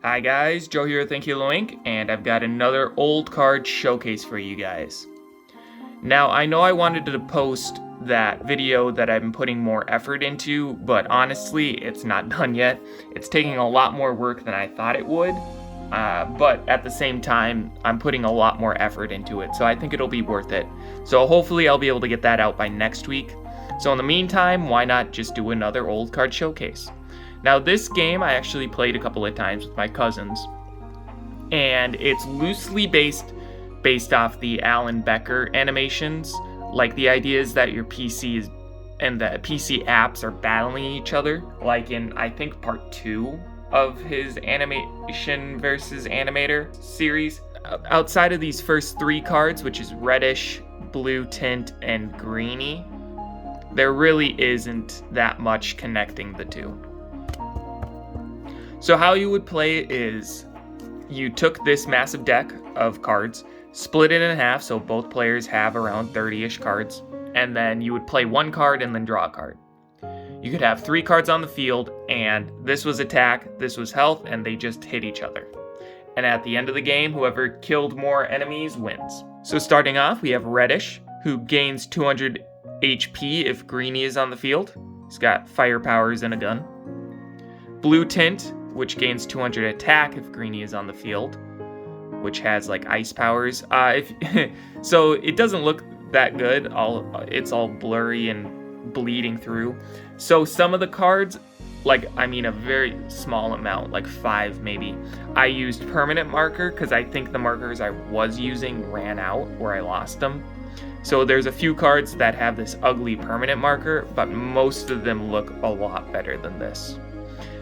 Hi guys, Joe here with Thank You Inc., and I've got another old card showcase for you guys. Now, I know I wanted to post that video that I'm putting more effort into, but honestly, it's not done yet. It's taking a lot more work than I thought it would, but at the same time, I'm putting a lot more effort into it, so I think it'll be worth it. So hopefully I'll be able to get that out by next week. So in the meantime, why not just do another old card showcase? Now this game I actually played a couple of times with my cousins, and it's loosely based off the Alan Becker animations. Like, the idea is that your PC and the PC apps are battling each other, like in, I think, part 2 of his animation versus animator series. Outside of these first 3 cards, which is reddish, blue tint, and greeny, there really isn't that much connecting the two. So how you would play it is, you took this massive deck of cards, split it in half so both players have around 30-ish cards, and then you would play one card and then draw a card. You could have 3 cards on the field, and this was attack, this was health, and they just hit each other. And at the end of the game, whoever killed more enemies wins. So starting off, we have reddish, who gains 200 HP if greeny is on the field. He's got fire powers and a gun. Blue tint, which gains 200 attack if greeny is on the field, which has like ice powers. So it doesn't look that good. It's all blurry and bleeding through. So some of the cards, a very small amount, like 5 maybe, I used permanent marker because I think the markers I was using ran out or I lost them. So there's a few cards that have this ugly permanent marker, but most of them look a lot better than this.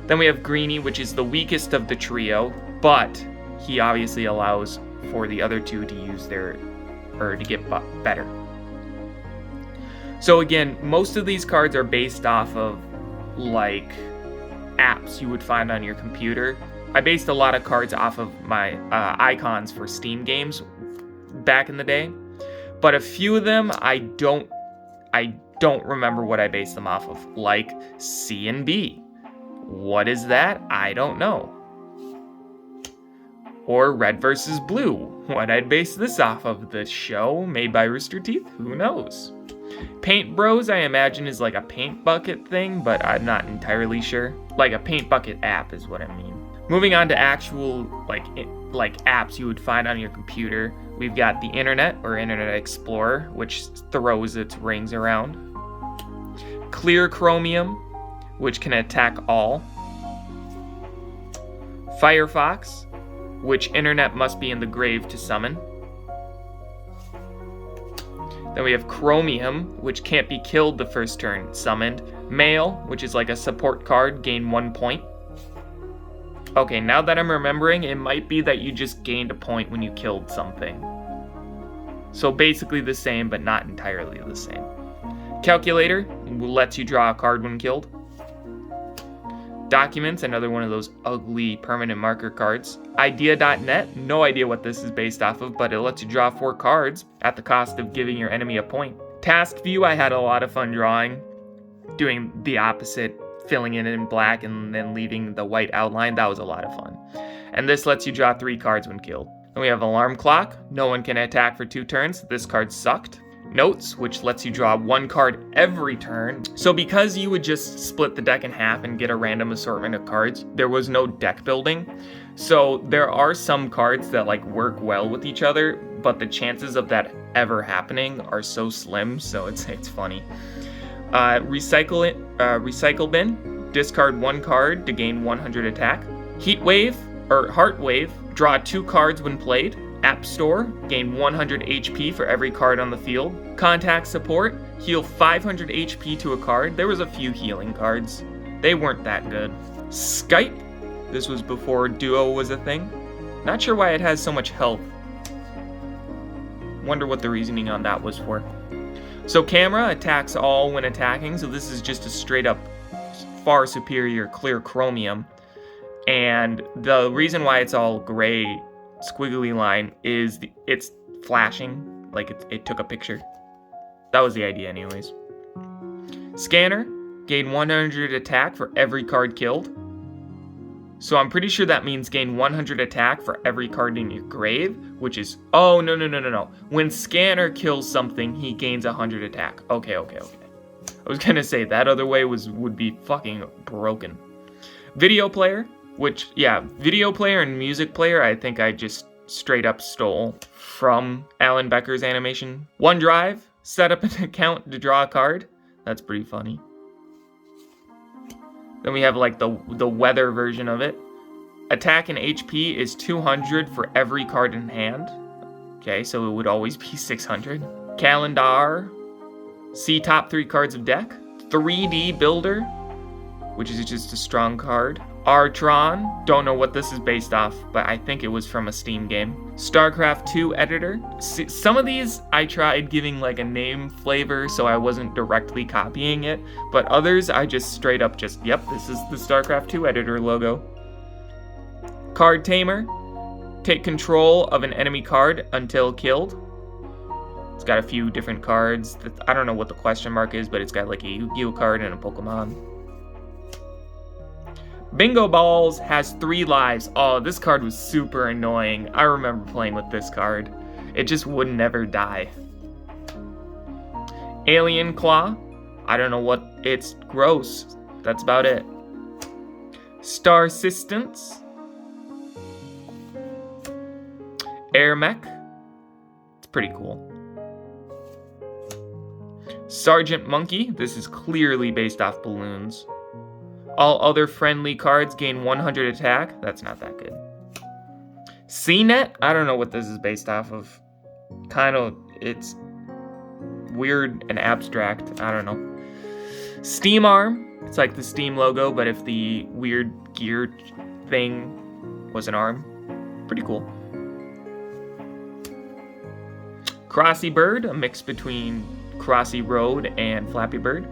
Then we have greeny, which is the weakest of the trio, but he obviously allows for the other two to use to get better. So again, most of these cards are based off of like apps you would find on your computer. I based a lot of cards off of my icons for Steam games back in the day, but a few of them I don't remember what I based them off of, like C and B. What is that? I don't know. Or red versus blue. What I'd base this off of? The show made by Rooster Teeth? Who knows? Paint Bros, I imagine, is like a paint bucket thing, but I'm not entirely sure. Like a paint bucket app is what I mean. Moving on to actual like apps you would find on your computer, we've got the Internet or Internet Explorer, which throws its rings around. Clear Chromium, which can attack all. Firefox, which internet must be in the grave to summon. Then we have Chromium, which can't be killed the first turn summoned. Mail, which is like a support card, gain 1 point. Okay, now that I'm remembering, it might be that you just gained a point when you killed something. So basically the same, but not entirely the same. Calculator lets you draw a card when killed. Documents, another one of those ugly permanent marker cards. Idea.net, no idea what this is based off of, but it lets you draw 4 cards at the cost of giving your enemy a point. Task View, I had a lot of fun drawing, doing the opposite, filling it in black and then leaving the white outline. That was a lot of fun. And this lets you draw 3 cards when killed. Then we have Alarm Clock, no one can attack for 2 turns. This card sucked. Notes, which lets you draw 1 card every turn. So because you would just split the deck in half and get a random assortment of cards, there was no deck building. So there are some cards that work well with each other, but the chances of that ever happening are so slim, so it's funny. Recycle Bin, discard 1 card to gain 100 attack. Heat Wave, or Heart Wave, draw 2 cards when played. App Store, gain 100 HP for every card on the field. Contact Support, heal 500 HP to a card. There was a few healing cards. They weren't that good. Skype, this was before Duo was a thing. Not sure why it has so much health. Wonder what the reasoning on that was for. So Camera attacks all when attacking, so this is just a straight up far superior Clear Chromium. And the reason why it's all gray squiggly line is it's flashing, like it took a picture. That was the idea anyways. Scanner, gain 100 attack for every card killed. So I'm pretty sure that means gain 100 attack for every card in your grave, which is... Oh, no. When Scanner kills something, he gains 100 attack. Okay. I was gonna say, that other way would be fucking broken. Video player, which, yeah, video player and music player, I think I just straight up stole from Alan Becker's animation. OneDrive, set up an account to draw a card. That's pretty funny. Then we have like the weather version of it. Attack and HP is 200 for every card in hand. Okay, so it would always be 600. Calendar. See top 3 cards of deck. 3D Builder, which is just a strong card. Artron. Don't know what this is based off, but I think it was from a Steam game. StarCraft 2 Editor. See, some of these I tried giving like a name flavor so I wasn't directly copying it, but others I just straight up yep, this is the StarCraft 2 Editor logo. Card Tamer. Take control of an enemy card until killed. It's got a few different cards. I don't know what the question mark is, but it's got like a Yu-Gi-Oh card and a Pokemon. Bingo Balls has 3 lives. Oh, this card was super annoying. I remember playing with this card. It just would never die. Alien Claw. I don't know what... It's gross. That's about it. Star Assistance. Air Mech. It's pretty cool. Sergeant Monkey. This is clearly based off balloons. All other friendly cards gain 100 attack. That's not that good. CNET. I don't know what this is based off of. Kind of, it's weird and abstract. I don't know. Steam Arm. It's like the Steam logo, but if the weird gear thing was an arm. Pretty cool. Crossy Bird, a mix between Crossy Road and Flappy Bird.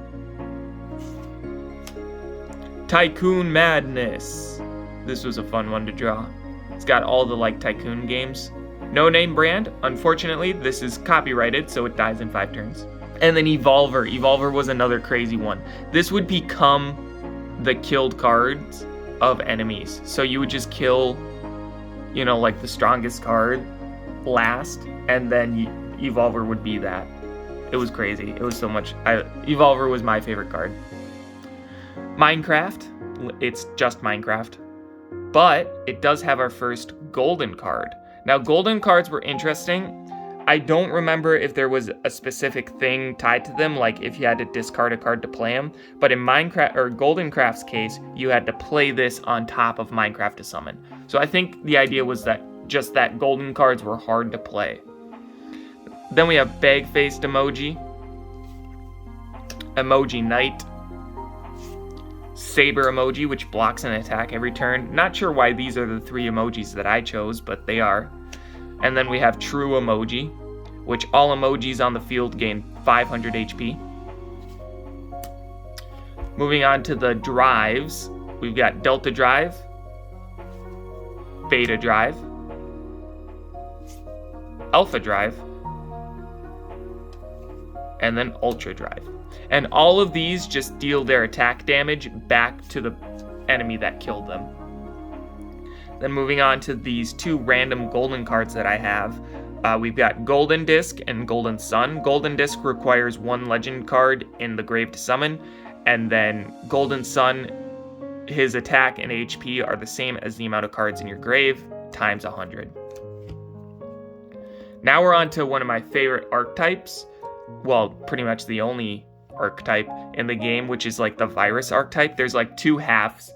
Tycoon Madness. This was a fun one to draw. It's got all the like Tycoon games. No name brand. Unfortunately, this is copyrighted, so it dies in 5 turns. And then Evolver. Evolver was another crazy one. This would become the killed cards of enemies. So you would just kill, you know, like the strongest card last, and then Evolver would be that. It was crazy. It was so much. Evolver was my favorite card. Minecraft. It's just Minecraft. But it does have our first golden card. Now, golden cards were interesting. I don't remember if there was a specific thing tied to them, like if you had to discard a card to play them. But in Minecraft or Golden Craft's case, you had to play this on top of Minecraft to summon. So I think the idea was that just that golden cards were hard to play. Then we have Bag-Faced Emoji, Emoji Knight, Saber Emoji, which blocks an attack every turn. Not sure why these are the 3 emojis that I chose, but they are. And then we have True Emoji, which all emojis on the field gain 500 HP. Moving on to the drives, we've got Delta Drive, Beta Drive, Alpha Drive, and then Ultra Drive. And all of these just deal their attack damage back to the enemy that killed them. Then moving on to these 2 random golden cards that I have. We've got Golden Disc and Golden Sun. Golden Disc requires 1 legend card in the grave to summon. And then Golden Sun, his attack and HP are the same as the amount of cards in your grave, times 100. Now we're on to one of my favorite archetypes. Well, pretty much the only archetype in the game, which is like the virus archetype. There's like 2 halves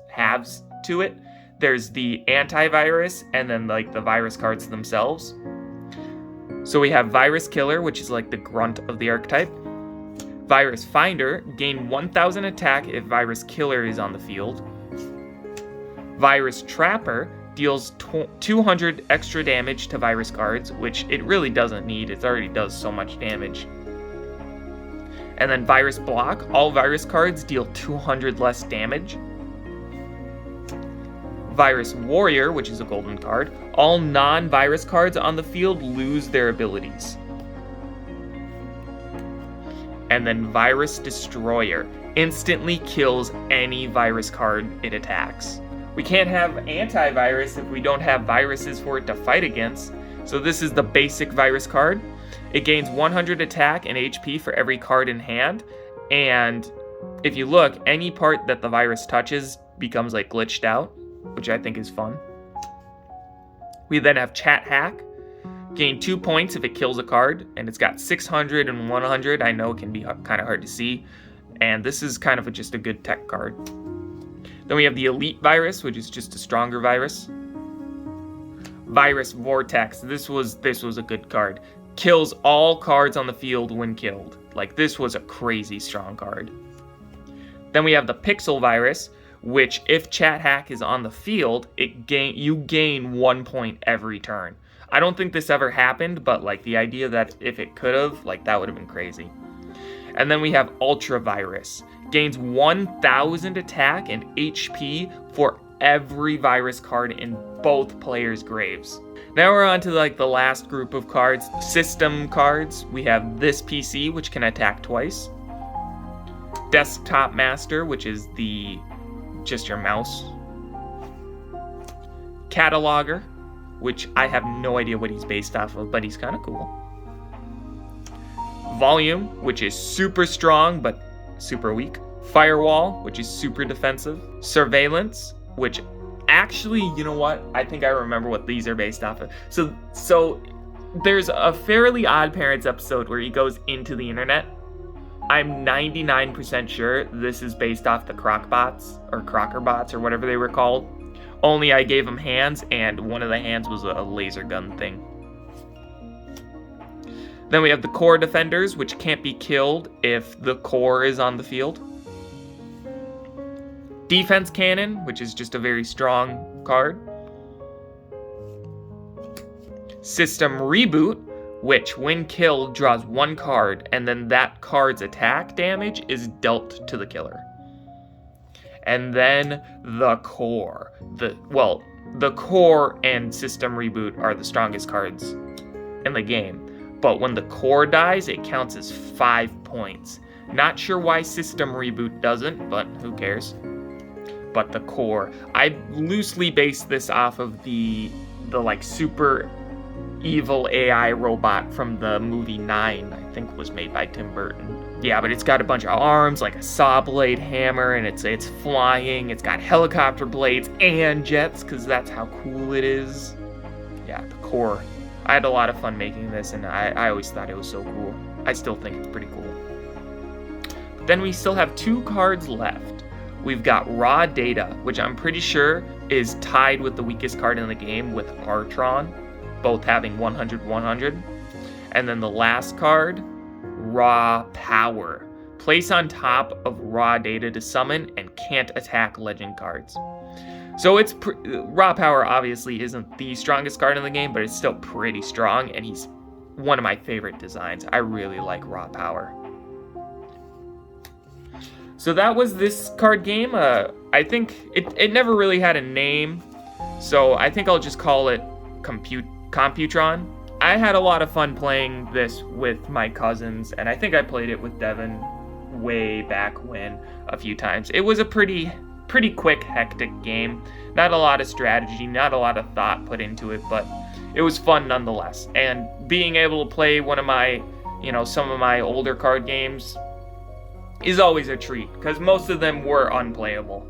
to it. There's the antivirus and then like the virus cards themselves. So we have Virus Killer, which is like the grunt of the archetype. Virus Finder, gain 1000 attack if Virus Killer is on the field. Virus Trapper deals 200 extra damage to virus cards, which it really doesn't need. It already does so much damage. And then Virus Block, all virus cards deal 200 less damage. Virus Warrior, which is a golden card, all non-virus cards on the field lose their abilities. And then Virus Destroyer instantly kills any virus card it attacks. We can't have antivirus if we don't have viruses for it to fight against. So this is the basic virus card. It gains 100 attack and HP for every card in hand. And if you look, any part that the virus touches becomes like glitched out, which I think is fun. We then have Chat Hack. Gain 2 points if it kills a card, and it's got 600 and 100. I know it can be kind of hard to see, and this is kind of just a good tech card. Then we have the Elite Virus, which is just a stronger virus. Virus Vortex. This was a good card. Kills all cards on the field when killed. Like, this was a crazy strong card. Then we have the Pixel Virus, which if Chat Hack is on the field, you gain 1 point every turn. I don't think this ever happened, but like the idea that if it could have, like that would have been crazy. And then we have Ultra Virus. Gains 1000 attack and HP for every virus card in both players' graves. Now we're on to like the last group of cards, system cards. We have this PC, which can attack twice. Desktop Master, which is just your mouse. Cataloger, which I have no idea what he's based off of, but he's kind of cool. Volume, which is super strong, but super weak. Firewall, which is super defensive. Surveillance, which actually, you know what? I think I remember what these are based off of. So there's a Fairly Odd Parents episode where he goes into the internet. I'm 99% sure this is based off the Crockbots, or Crockerbots, or whatever they were called. Only I gave them hands, and one of the hands was a laser gun thing. Then we have the Core Defenders, which can't be killed if the core is on the field. Defense Cannon, which is just a very strong card. System Reboot, which when killed draws 1 card, and then that card's attack damage is dealt to the killer. And then the Core. The Core and System Reboot are the strongest cards in the game. But when the Core dies, it counts as 5 points. Not sure why System Reboot doesn't, but who cares? But the Core. I loosely based this off of the like super evil AI robot from the movie 9, I think was made by Tim Burton. Yeah, but it's got a bunch of arms, like a saw blade hammer, and it's flying. It's got helicopter blades and jets, because that's how cool it is. Yeah, the Core. I had a lot of fun making this, and I always thought it was so cool. I still think it's pretty cool. But then we still have 2 cards left. We've got Raw Data, which I'm pretty sure is tied with the weakest card in the game with Archetype, both having 100/100. And then the last card, Raw Power. Place on top of Raw Data to summon and can't attack legend cards. So it's Raw Power obviously isn't the strongest card in the game, but it's still pretty strong, and he's one of my favorite designs. I really like Raw Power. So that was this card game. I think it never really had a name, so I think I'll just call it Computron. I had a lot of fun playing this with my cousins, and I think I played it with Devin way back when a few times. It was a pretty quick, hectic game. Not a lot of strategy, not a lot of thought put into it, but it was fun nonetheless. And being able to play one of my, some of my older card games is always a treat, because most of them were unplayable.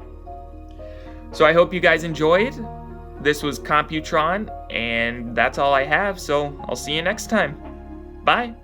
So I hope you guys enjoyed. This was Computron, and that's all I have, so I'll see you next time. Bye!